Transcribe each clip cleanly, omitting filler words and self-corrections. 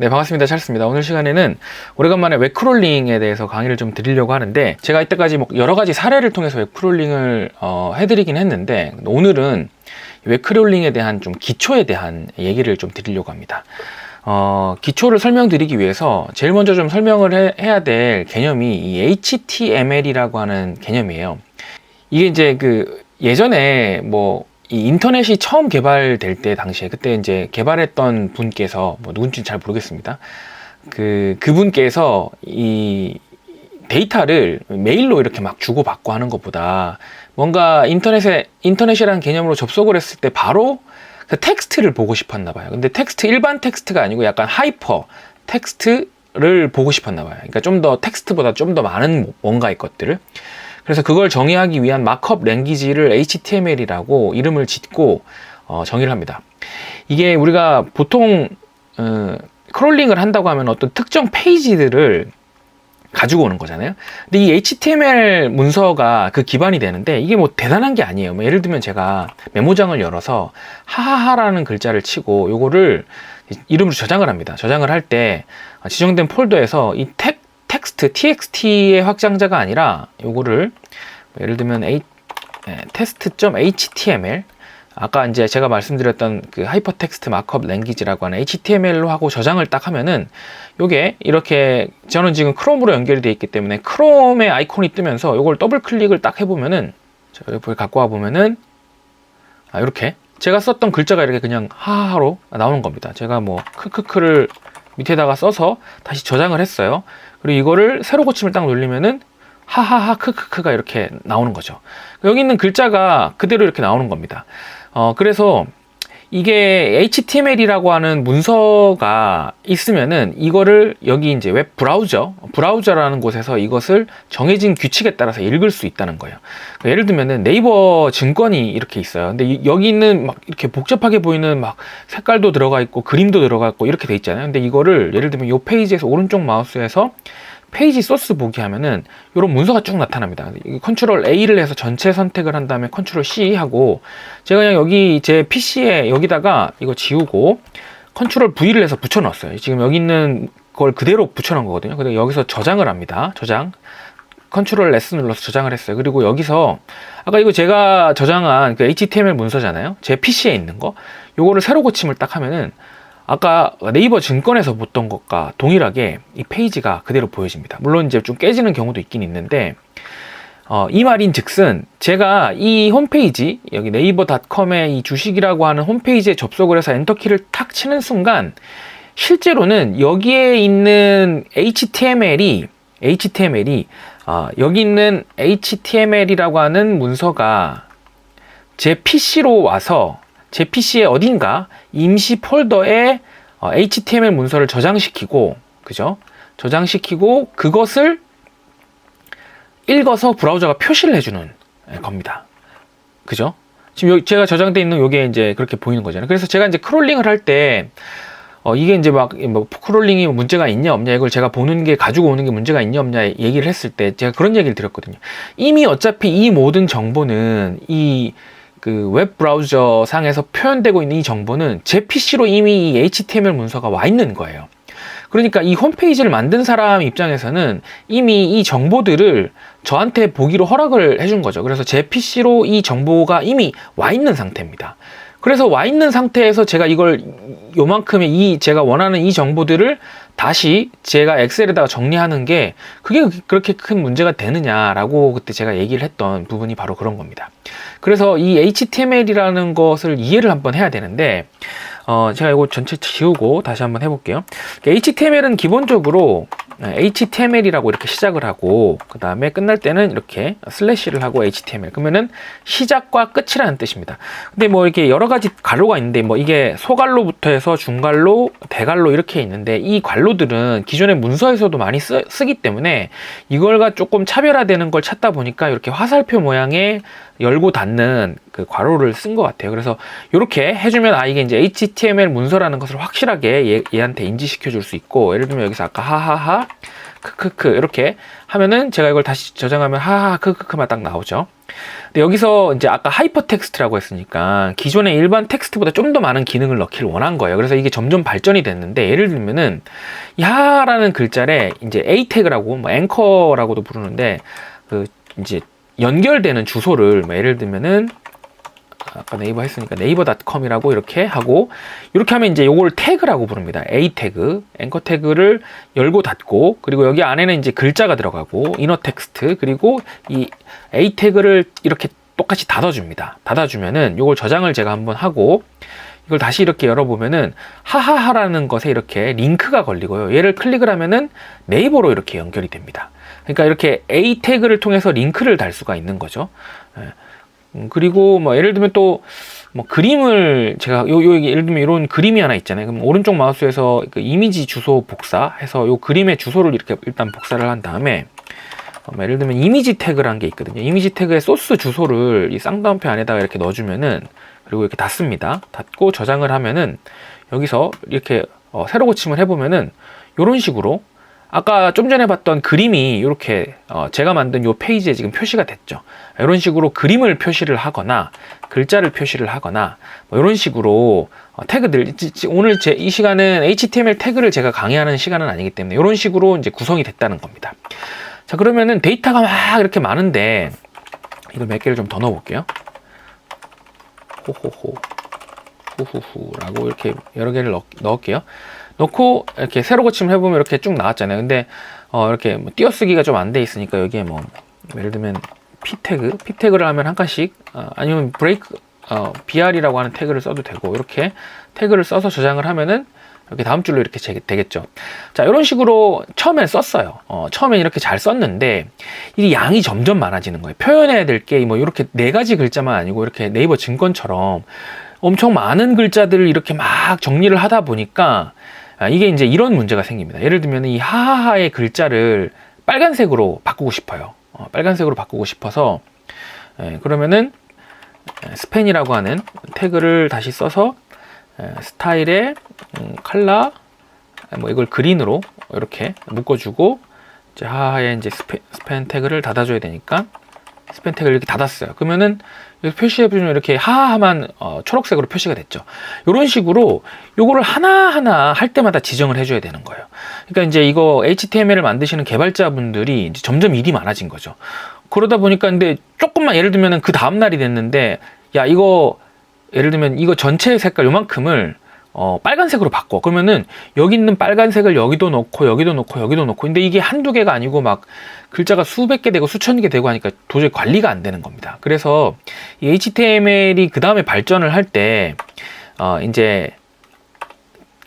네, 반갑습니다. 찰스입니다. 오늘 시간에는 오래간만에 웹크롤링에 대해서 강의를 좀 드리려고 하는데, 제가 이때까지 뭐 여러 가지 사례를 통해서 웹크롤링을 해드리긴 했는데, 오늘은 웹크롤링에 대한 좀 기초에 대한 얘기를 좀 드리려고 합니다. 기초를 설명드리기 위해서 제일 먼저 좀 설명을 해야 될 개념이 이 HTML이라고 하는 개념이에요. 이게 이제 예전에 이 인터넷이 처음 개발될 때 당시에 그때 이제 개발했던 분께서 누군지는 잘 모르겠습니다. 그분께서 이 데이터를 메일로 이렇게 막 주고받고 하는 것보다 뭔가 인터넷이라는 개념으로 접속을 했을 때 바로 그 텍스트를 보고 싶었나 봐요. 근데 일반 텍스트가 아니고 약간 하이퍼 텍스트를 보고 싶었나 봐요. 그러니까 좀 더 텍스트보다 좀 더 많은 뭔가의 것들을. 그래서 그걸 정의하기 위한 마크업 랭귀지를 HTML이라고 이름을 짓고 정의를 합니다. 이게 우리가 보통 크롤링을 한다고 하면 어떤 특정 페이지들을 가지고 오는 거잖아요. 근데 이 HTML 문서가 그 기반이 되는데 이게 뭐 대단한 게 아니에요. 예를 들면 제가 메모장을 열어서 하하하라는 글자를 치고 요거를 이름으로 저장을 합니다. 저장을 할 때 지정된 폴더에서 이 텍스트 txt의 확장자가 아니라 요거를 예를 들면 test.html 아까 이제 제가 말씀드렸던 그 하이퍼텍스트 마크업 랭귀지라고 하는 HTML로 하고 저장을 딱 하면은 요게 이렇게 저는 지금 크롬으로 연결이 되어 있기 때문에 크롬의 아이콘이 뜨면서 요걸 더블 클릭을 딱 해보면은 여기 갖고 와 보면은 이렇게 제가 썼던 글자가 이렇게 그냥 하하로 나오는 겁니다. 제가 뭐 크크크를 밑에다가 써서 다시 저장을 했어요. 그리고 이거를 세로 고침을 딱 눌리면은 하하하 크크크가 이렇게 나오는 거죠. 여기 있는 글자가 그대로 이렇게 나오는 겁니다. 그래서 이게 HTML이라고 하는 문서가 있으면은 이거를 여기 이제 웹 브라우저라는 곳에서 이것을 정해진 규칙에 따라서 읽을 수 있다는 거예요. 예를 들면은 네이버 증권이 이렇게 있어요. 근데 여기 있는 막 이렇게 복잡하게 보이는 막 색깔도 들어가 있고 그림도 들어가 있고 이렇게 돼 있잖아요. 근데 이거를 예를 들면 이 페이지에서 오른쪽 마우스에서 페이지 소스 보기 하면은 이런 문서가 쭉 나타납니다. 컨트롤 A를 해서 전체 선택을 한 다음에 컨트롤 C 하고 제가 그냥 여기 제 PC에 여기다가 이거 지우고 컨트롤 V를 해서 붙여 놨어요. 지금 여기 있는 걸 그대로 붙여 놓은 거거든요. 근데 여기서 저장을 합니다. 컨트롤 S 눌러서 저장을 했어요. 그리고 여기서 아까 이거 제가 저장한 그 HTML 문서잖아요. 제 PC에 있는 거. 요거를 세로 고침을 딱 하면은 아까 네이버 증권에서 봤던 것과 동일하게 이 페이지가 그대로 보여집니다. 물론 이제 좀 깨지는 경우도 있긴 있는데 이 말인 즉슨 제가 이 홈페이지 여기 네이버닷컴의 이 주식이라고 하는 홈페이지에 접속을 해서 엔터키를 탁 치는 순간 실제로는 여기에 있는 HTML이 여기 있는 HTML이라고 하는 문서가 제 PC로 와서 제 PC의 어딘가 임시 폴더에 HTML 문서를 저장시키고, 그죠? 저장시키고 그것을 읽어서 브라우저가 표시를 해주는 겁니다. 그죠? 지금 제가 저장되어 있는 요게 이제 그렇게 보이는 거잖아요. 그래서 제가 이제 크롤링을 할 때 이게 이제 크롤링이 문제가 있냐 없냐 이걸 제가 보는 게 가지고 오는 게 문제가 있냐 없냐 얘기를 했을 때 제가 그런 얘기를 드렸거든요. 이미 어차피 이 모든 정보는 웹 브라우저 상에서 표현되고 있는 이 정보는 제 PC로 이미 이 HTML 문서가 와 있는 거예요. 그러니까 이 홈페이지를 만든 사람 입장에서는 이미 이 정보들을 저한테 보기로 허락을 해준 거죠. 그래서 제 PC로 이 정보가 이미 와 있는 상태입니다. 그래서 와 있는 상태에서 제가 이걸 요만큼의 제가 원하는 이 정보들을 다시 제가 엑셀에다가 정리하는 게 그게 그렇게 큰 문제가 되느냐라고 그때 제가 얘기를 했던 부분이 바로 그런 겁니다. 그래서 이 HTML이라는 것을 이해를 한번 해야 되는데 제가 이거 전체 지우고 다시 한번 해볼게요. HTML은 기본적으로 HTML이라고 이렇게 시작을 하고 그 다음에 끝날 때는 이렇게 슬래시를 하고 HTML 그러면은 시작과 끝이라는 뜻입니다. 근데 뭐 이렇게 여러 가지 괄호가 있는데 뭐 이게 소괄호부터 해서 중괄호, 대괄호 이렇게 있는데 이 괄호들은 기존의 문서에서도 많이 쓰기 때문에 이걸과 조금 차별화되는 걸 찾다 보니까 이렇게 화살표 모양의 열고 닫는 그 괄호를 쓴 것 같아요. 그래서 이렇게 해주면 이게 이제 HTML 문서라는 것을 확실하게 얘한테 인지시켜 줄 수 있고 예를 들면 여기서 아까 하하하 크크크 이렇게 하면은 제가 이걸 다시 저장하면 하하 크크크만 딱 나오죠. 근데 여기서 이제 아까 하이퍼 텍스트라고 했으니까 기존의 일반 텍스트보다 좀 더 많은 기능을 넣기를 원한 거예요. 그래서 이게 점점 발전이 됐는데, 예를 들면은 이 하라는 글자에 이제 A 태그라고 뭐 앵커라고도 부르는데, 그 이제 연결되는 주소를 뭐 예를 들면은 아까 네이버 했으니까 네이버.com이라고 이렇게 하고, 이렇게 하면 이제 요걸 태그라고 부릅니다. A 태그, 앵커 태그를 열고 닫고, 그리고 여기 안에는 이제 글자가 들어가고 이너 텍스트, 그리고 이 A 태그를 이렇게 똑같이 닫아줍니다. 닫아주면은 요걸 저장을 제가 한번 하고 이걸 다시 이렇게 열어보면은 하하하라는 것에 이렇게 링크가 걸리고요. 얘를 클릭을 하면은 네이버로 이렇게 연결이 됩니다. 그러니까 이렇게 A 태그를 통해서 링크를 달 수가 있는 거죠. 그리고 뭐 예를 들면 또 뭐 그림을 제가 예를 들면 이런 그림이 하나 있잖아요. 그럼 오른쪽 마우스에서 그 이미지 주소 복사해서 요 그림의 주소를 이렇게 일단 복사를 한 다음에 예를 들면 이미지 태그라는 게 있거든요. 이미지 태그의 소스 주소를 이 쌍따옴표 안에다가 이렇게 넣어주면은, 그리고 이렇게 닫습니다. 닫고 저장을 하면은 여기서 이렇게 세로 고침을 해보면은 이런 식으로 아까 좀 전에 봤던 그림이 이렇게 제가 만든 이 페이지에 지금 표시가 됐죠. 이런 식으로 그림을 표시를 하거나 글자를 표시를 하거나 뭐 이런 식으로 태그들, 오늘 이 시간은 HTML 태그를 제가 강의하는 시간은 아니기 때문에 이런 식으로 이제 구성이 됐다는 겁니다. 자, 그러면은 데이터가 막 이렇게 많은데 이걸 몇 개를 좀 더 넣어볼게요. 호호호라고 이렇게 여러 개를 넣을게요. 넣고 이렇게 세로 고침을 해보면 이렇게 쭉 나왔잖아요. 근데 이렇게 뭐 띄어쓰기가 좀 안 돼 있으니까 여기에 뭐 예를 들면 P 태그를 하면 한 칸씩, 아니면 브레이크 BR이라고 하는 태그를 써도 되고, 이렇게 태그를 써서 저장을 하면은 이렇게 다음 줄로 이렇게 되겠죠. 자, 이런 식으로 처음엔 썼어요. 처음엔 이렇게 잘 썼는데 이 양이 점점 많아지는 거예요. 표현해야 될 게 뭐 이렇게 4가지 글자만 아니고 이렇게 네이버 증권처럼 엄청 많은 글자들을 이렇게 막 정리를 하다 보니까 이게 이제 이런 문제가 생깁니다. 예를 들면 이 하하하의 글자를 빨간색으로 바꾸고 싶어요. 빨간색으로 바꾸고 싶어서 그러면은 스펜이라고 하는 태그를 다시 써서 스타일에 컬러 뭐 이걸 그린으로 이렇게 묶어주고, 이제 하하에 이제 스펜 태그를 닫아줘야 되니까 스펜 태그를 이렇게 닫았어요. 그러면은 여기 표시해보면 이렇게 하하만 초록색으로 표시가 됐죠. 이런 식으로 요거를 하나하나 할 때마다 지정을 해줘야 되는 거예요. 그러니까 이제 이거 HTML을 만드시는 개발자분들이 이제 점점 일이 많아진 거죠. 그러다 보니까 근데 조금만 예를 들면은 그 다음날이 됐는데, 야, 이거 예를 들면 이거 전체 색깔 요만큼을 빨간색으로 바꿔. 그러면은 여기 있는 빨간색을 여기도 넣고 여기도 넣고 여기도 넣고, 근데 이게 한두 개가 아니고 막 글자가 수백 개 되고 수천 개 되고 하니까 도저히 관리가 안 되는 겁니다. 그래서 이 HTML이 그 다음에 발전을 할 때 이제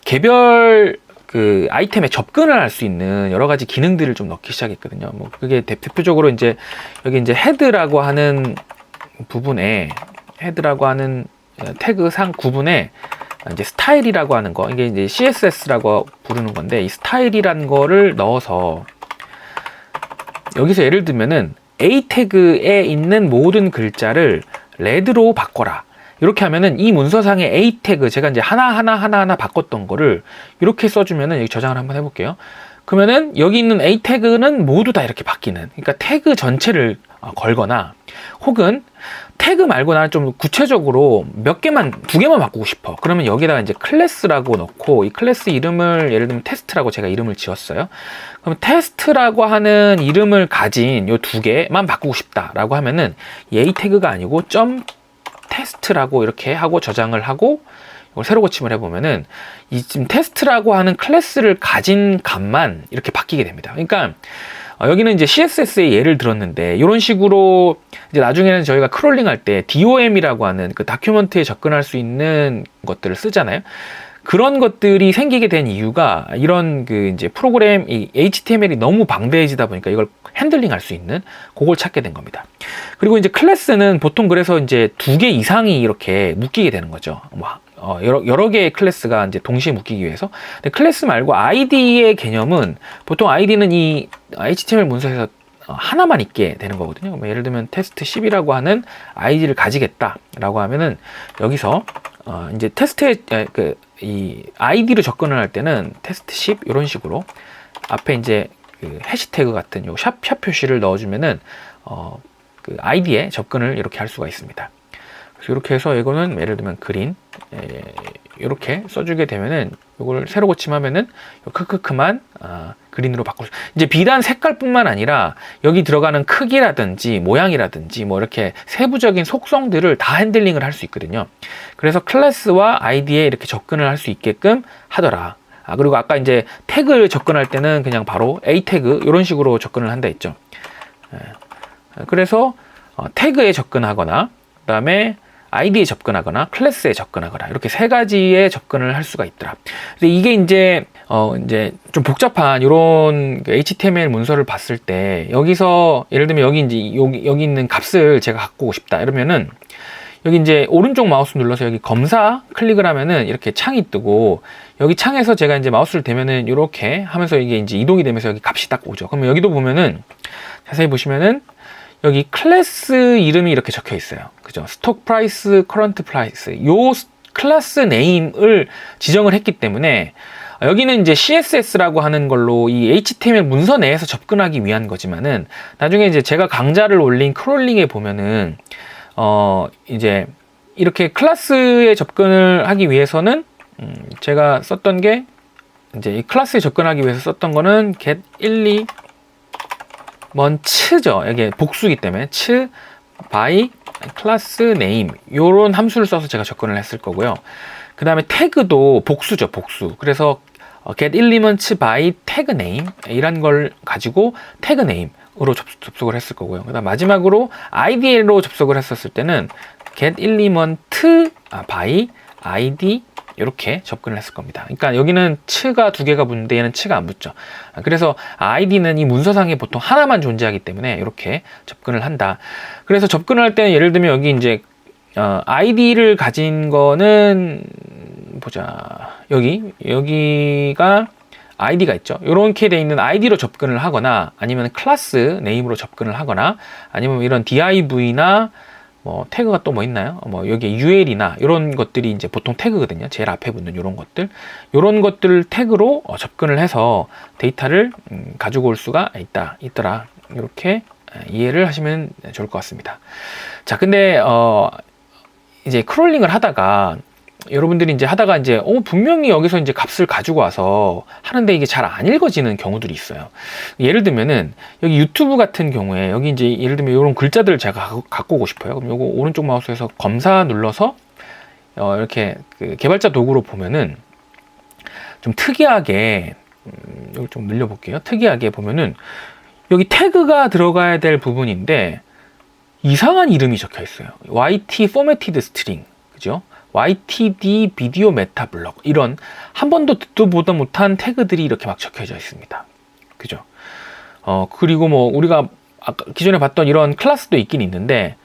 개별 그 아이템에 접근을 할 수 있는 여러 가지 기능들을 좀 넣기 시작했거든요. 뭐 그게 대표적으로 이제 여기 이제 헤드라고 하는 부분에, 헤드라고 하는 태그 상 구분에 이제 스타일이라고 하는 거, 이게 이제 CSS라고 부르는 건데, 이 스타일이라는 거를 넣어서 여기서 예를 들면은 A 태그에 있는 모든 글자를 레드로 바꿔라. 이렇게 하면은 이 문서상의 A 태그, 제가 이제 하나하나 바꿨던 거를 이렇게 써주면은, 여기 저장을 한번 해볼게요. 그러면은 여기 있는 A 태그는 모두 다 이렇게 바뀌는, 그러니까 태그 전체를 걸거나, 혹은 태그 말고 나는 좀 구체적으로 몇 개만, 2개만 바꾸고 싶어. 그러면 여기다가 이제 클래스라고 넣고, 이 클래스 이름을 예를 들면 테스트라고 제가 이름을 지었어요. 그럼 테스트라고 하는 이름을 가진 요 2개만 바꾸고 싶다라고 하면은 이 A 태그가 아니고 점 테스트라고 이렇게 하고 저장을 하고, 이걸 세로 고침을 해보면은 이 지금 테스트라고 하는 클래스를 가진 값만 이렇게 바뀌게 됩니다. 그러니까 여기는 이제 CSS의 예를 들었는데, 이런 식으로 이제 나중에는 저희가 크롤링 할 때 DOM이라고 하는 그 다큐먼트에 접근할 수 있는 것들을 쓰잖아요. 그런 것들이 생기게 된 이유가 이런 그 이제 프로그램, 이 HTML이 너무 방대해지다 보니까 이걸 핸들링 할 수 있는 그걸 찾게 된 겁니다. 그리고 이제 클래스는 보통 그래서 이제 2개 이상이 이렇게 묶이게 되는 거죠. 여러 개의 클래스가 이제 동시에 묶이기 위해서. 근데 클래스 말고 ID의 개념은 보통 ID는 이 HTML 문서에서 하나만 있게 되는 거거든요. 예를 들면 테스트 10이라고 하는 ID를 가지겠다라고 하면은 여기서 이제 테스트에 이 ID로 접근을 할 때는 테스트 10 이런 식으로 앞에 이제 그 해시태그 같은 요 샵 표시를 넣어주면은 그 아이디에 접근을 이렇게 할 수가 있습니다. 그래서 이렇게 해서 이거는 예를 들면 그린 이렇게 써주게 되면은 이걸 새로 고침하면은 크크크만 그린으로 바꿀 수. 이제 비단 색깔뿐만 아니라 여기 들어가는 크기라든지 모양이라든지 뭐 이렇게 세부적인 속성들을 다 핸들링을 할 수 있거든요. 그래서 클래스와 아이디에 이렇게 접근을 할 수 있게끔 하더라. 그리고 아까 이제 태그 접근할 때는 그냥 바로 A 태그 이런 식으로 접근을 한다 했죠. 그래서 태그에 접근하거나 그다음에 아이디에 접근하거나 클래스에 접근하거나 이렇게 세 가지에 접근을 할 수가 있더라. 근데 이게 이제 좀 복잡한 이런 HTML 문서를 봤을 때 여기서 예를 들면 여기 있는 값을 제가 갖고 오고 싶다 이러면은 여기 이제 오른쪽 마우스 눌러서 여기 검사 클릭을 하면은 이렇게 창이 뜨고 여기 창에서 제가 이제 마우스를 대면은 이렇게 하면서 이게 이제 이동이 되면서 여기 값이 딱 오죠. 그러면 여기도 보면은 자세히 보시면은 여기 클래스 이름이 이렇게 적혀 있어요. 그죠? 스톡 프라이스, 커런트 프라이스. 요 클래스 네임을 지정을 했기 때문에 여기는 이제 CSS라고 하는 걸로 이 HTML 문서 내에서 접근하기 위한 거지만은 나중에 이제 제가 강좌를 올린 크롤링에 보면은 이제 이렇게 클래스에 접근을 하기 위해서는 제가 썼던 게 이제 이 클래스에 접근하기 위해서 썼던 거는 get 1, 2 츠죠. 이게 복수기 때문에 츠 by class name 요런 함수를 써서 제가 접근을 했을 거고요. 그 다음에 태그도 복수죠. 복수. 그래서 get elements by tag name 이란 걸 가지고 tag name으로 접속을 했을 거고요. 그 다음 마지막으로 id로 접속을 했었을 때는 get element by id 이렇게 접근을 했을 겁니다. 그러니까 여기는 츠가 두 개가 붙는데 얘는 츠가 안 붙죠. 그래서 아이디는 이 문서상에 보통 하나만 존재하기 때문에 이렇게 접근을 한다. 그래서 접근을 할 때는 예를 들면 여기 이제 아이디를 가진 거는 보자. 여기가 아이디가 있죠. 이렇게 돼 있는 아이디로 접근을 하거나 아니면 클래스 네임으로 접근을 하거나 아니면 이런 div나 뭐 태그가 또 뭐 있나요? 뭐 여기 UL이나 이런 것들이 이제 보통 태그거든요. 제일 앞에 붙는 이런 것들, 이런 것들 태그로 접근을 해서 데이터를 가지고 올 수가 있더라. 이렇게 이해를 하시면 좋을 것 같습니다. 자, 근데 이제 크롤링을 하다가 여러분들이 이제 하다가 이제 분명히 여기서 이제 값을 가지고 와서 하는데 이게 잘 안 읽어지는 경우들이 있어요. 예를 들면은 여기 유튜브 같은 경우에 여기 이제 예를 들면 이런 글자들을 제가 갖고 오고 싶어요. 그럼 요거 오른쪽 마우스에서 검사 눌러서 이렇게 그 개발자 도구로 보면은 좀 특이하게 여기 좀 늘려 볼게요. 특이하게 보면은 여기 태그가 들어가야 될 부분인데 이상한 이름이 적혀 있어요. YT formatted string. 그죠? YTD 비디오 메타 블럭 이런 한 번도 듣도 보도 못한 태그들이 이렇게 막 적혀져 있습니다. 그죠? 그리고 뭐 우리가 아까 기존에 봤던 이런 클래스도 있긴 있는데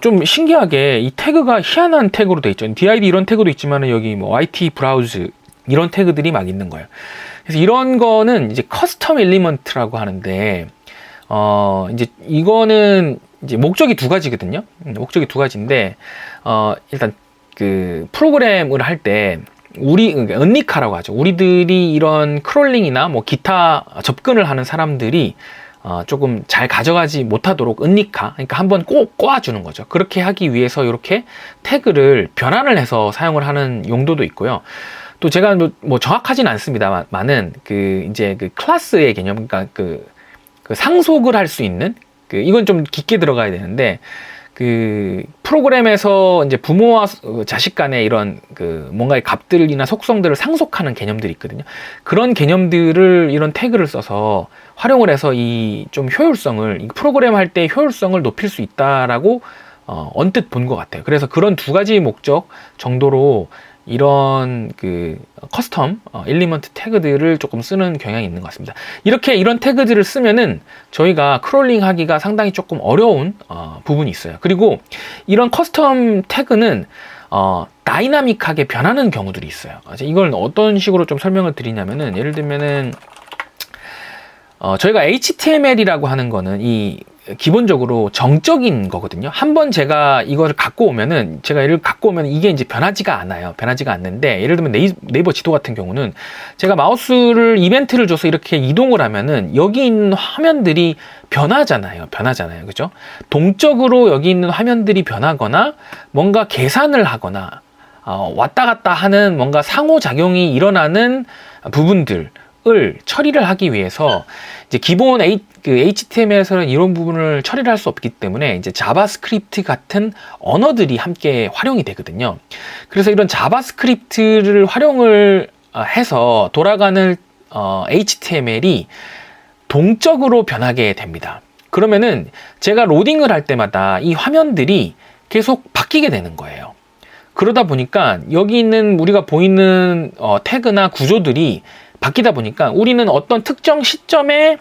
좀 신기하게 이 태그가 희한한 태그로 돼 있죠. DID 이런 태그도 있지만 여기 뭐 YT 브라우즈 이런 태그들이 막 있는 거예요. 그래서 이런 거는 이제 커스텀 엘리먼트라고 하는데 이제 이거는 이제 목적이 두 가지거든요. 목적이 두 가지인데 일단 그 프로그램을 할 때 은니카라고 하죠. 우리들이 이런 크롤링이나 뭐 기타 접근을 하는 사람들이 조금 잘 가져가지 못하도록 은니카, 그러니까 한번 꼭 꼬아주는 거죠. 그렇게 하기 위해서 이렇게 태그를 변환을 해서 사용을 하는 용도도 있고요. 또 제가 뭐 정확하진 않습니다만은 그 이제 그 클래스의 개념, 그러니까 그 상속을 할 수 있는 이건 좀 깊게 들어가야 되는데. 그 프로그램에서 이제 부모와 자식 간의 이런 그 뭔가의 값들이나 속성들을 상속하는 개념들이 있거든요. 그런 개념들을 이런 태그를 써서 활용을 해서 이 좀 효율성을 이 프로그램 할 때 효율성을 높일 수 있다라고 언뜻 본 것 같아요. 그래서 그런 두 가지 목적 정도로 이런 그 커스텀 엘리먼트 태그들을 조금 쓰는 경향이 있는 것 같습니다. 이런 태그들을 쓰면은 저희가 크롤링 하기가 상당히 조금 어려운 부분이 있어요. 그리고 이런 커스텀 태그는 다이나믹하게 변하는 경우들이 있어요. 이걸 어떤 식으로 좀 설명을 드리냐면은 예를 들면은 저희가 HTML이라고 하는 거는 이 기본적으로 정적인 거거든요. 한번 제가 이걸 갖고 오면은, 제가 얘를 갖고 오면 이게 이제 변하지가 않아요. 변하지가 않는데, 예를 들면 네이버 지도 같은 경우는 제가 마우스를 이벤트를 줘서 이렇게 이동을 하면은 여기 있는 화면들이 변하잖아요. 그죠? 동적으로 여기 있는 화면들이 변하거나 뭔가 계산을 하거나 왔다 갔다 하는 뭔가 상호작용이 일어나는 부분들을 처리를 하기 위해서 이제 기본 HTML에서는 이런 부분을 처리를 할 수 없기 때문에 이제 자바스크립트 같은 언어들이 함께 활용이 되거든요. 그래서 이런 자바스크립트를 활용을 해서 돌아가는 HTML이 동적으로 변하게 됩니다. 그러면은 제가 로딩을 할 때마다 이 화면들이 계속 바뀌게 되는 거예요. 그러다 보니까 여기 있는 우리가 보이는 태그나 구조들이 바뀌다 보니까 우리는 어떤 특정 시점에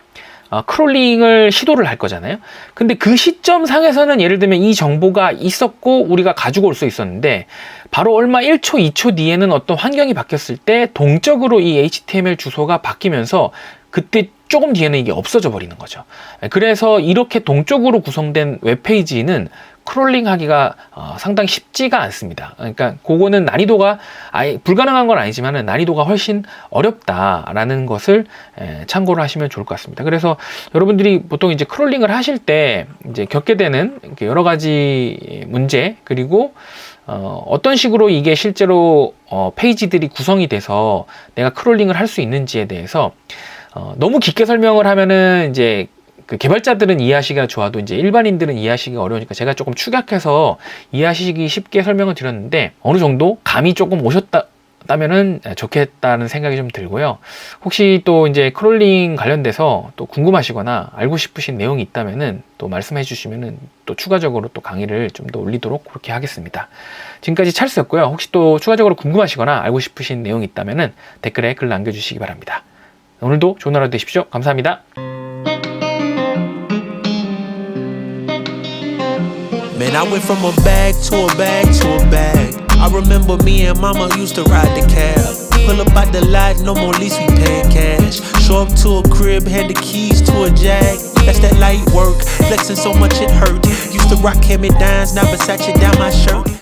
크롤링을 시도를 할 거잖아요. 근데 그 시점 상에서는 예를 들면 이 정보가 있었고 우리가 가지고 올 수 있었는데 바로 얼마 1초, 2초 뒤에는 어떤 환경이 바뀌었을 때 동적으로 이 HTML 주소가 바뀌면서 그때 조금 뒤에는 이게 없어져 버리는 거죠. 그래서 이렇게 동적으로 구성된 웹페이지는 크롤링 하기가 상당히 쉽지가 않습니다. 그러니까 그거는 난이도가 아예 불가능한 건 아니지만 난이도가 훨씬 어렵다라는 것을 참고를 하시면 좋을 것 같습니다. 그래서 여러분들이 보통 이제 크롤링을 하실 때 이제 겪게 되는 여러 가지 문제, 그리고 어떤 식으로 이게 실제로 페이지들이 구성이 돼서 내가 크롤링을 할 수 있는지에 대해서 너무 깊게 설명을 하면은 이제 그 개발자들은 이해하시기가 좋아도 이제 일반인들은 이해하시기가 어려우니까 제가 조금 축약해서 이해하시기 쉽게 설명을 드렸는데 어느 정도 감이 조금 오셨다면은 좋겠다는 생각이 좀 들고요. 혹시 또 이제 크롤링 관련돼서 또 궁금하시거나 알고 싶으신 내용이 있다면은 또 말씀해 주시면은 또 추가적으로 또 강의를 좀 더 올리도록 그렇게 하겠습니다. 지금까지 찰스였고요. 혹시 또 추가적으로 궁금하시거나 알고 싶으신 내용이 있다면은 댓글에 글 남겨주시기 바랍니다. 오늘도 좋은 하루 되십시오. 감사합니다. Man, I went from a bag to a bag to a bag. I remember me and mama used to ride the cab. Pull up out the lot, no more lease, we paying cash. Show up to a crib, had the keys to a Jag. That's that light work, flexing so much it hurt. Used to rock hand-me-downs, now Versace down my shirt.